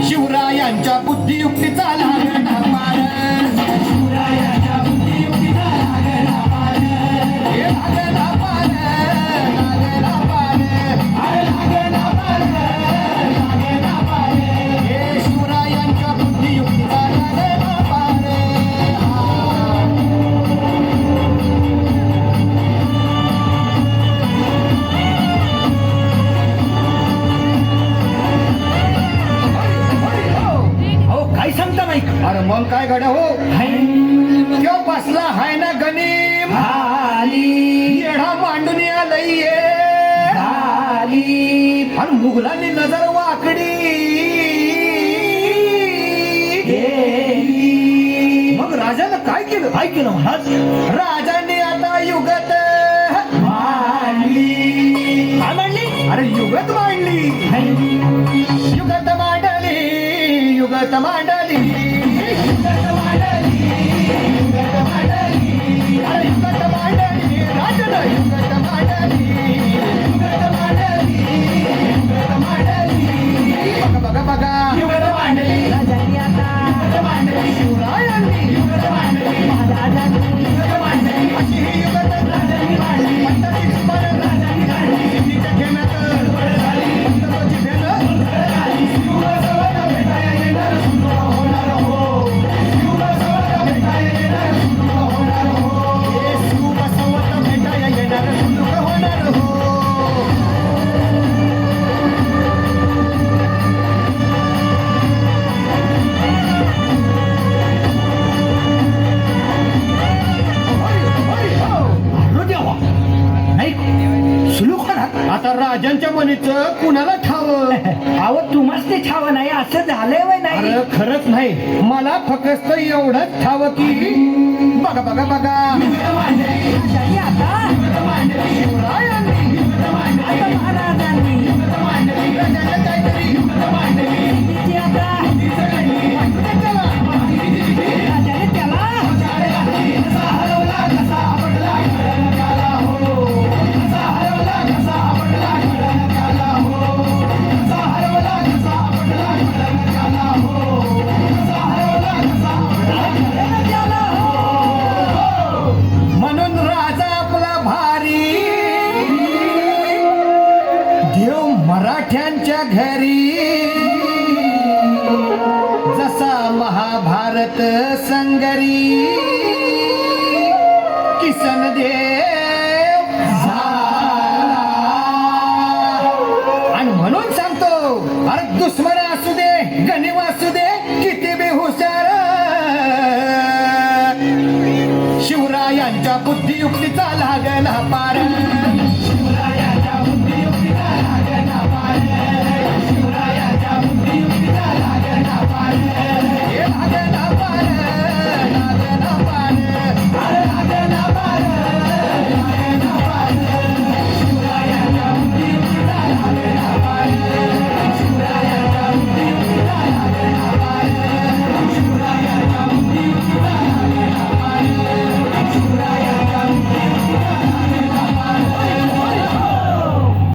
शिवरायांच्या बुद्धियुक्तीचा लागला पार, शिवरायांच्या बुद्धियुक्तीचा लागला पार, लागला पार, लागला पार, लागला पार, लागला पार, हे शिवरायांच्या बुद्धियुक्तीचा लागला पार. काय सांगता नाही? अरे मग काय गड्या हो, त्यो बसला हाय ना गणिम झाली येढा मांडून आलंय झाली आणि मुघलांनी नजर वाकडी गेली. मग राजानं काय केलं? काय केलं महाराज? राजांनी आता युगत मांडली. काय मांडली? अरे युगत मांडली, युगत मांडली, युगत मांडली, युगत मांडली, युगत मांडली, अरे युगत मांडली, राजानं युगत मांडली, युगत मांडली, युगत मांडली. बघा बघा बघा, युगत मांडली राजांनी आता युगत मांडली, शिवरायांनी युगत मांडली, महाराजांनी युगत मांडली, अशी ही युगत राजांनी मांडली. पंताची दुपार राजांनी काढली, सिद्धीच्या घेण्यात गडबड झाली, पंताची भेट झाली, शिवबसवाला भेटाया येणार सुरू होणार हो, शिवबसवाला भेटाया येणार सुरू होणार हो, हे शिवबसवाला भेटाया येणार सुरू होणार हो. अरे देवा. नाही सुलूक होणार. आता राजांच्या मनीचं कुणाला ठाव? अहो तुम्हाच ते ठाव नाही असं झालंय वय नाही. अरे खरंच नाही, मला फक्त एवढंच ठाव की बघा बघा बघा, राजांनी आता शिवरायांनी आता महाराजांनी राजांना काहीतरी सिद्धीची आता राजाने त्याला म्हणून राजा आपला भारी देव मराठ्यांच्या घरी, जसा महाभारत संगरी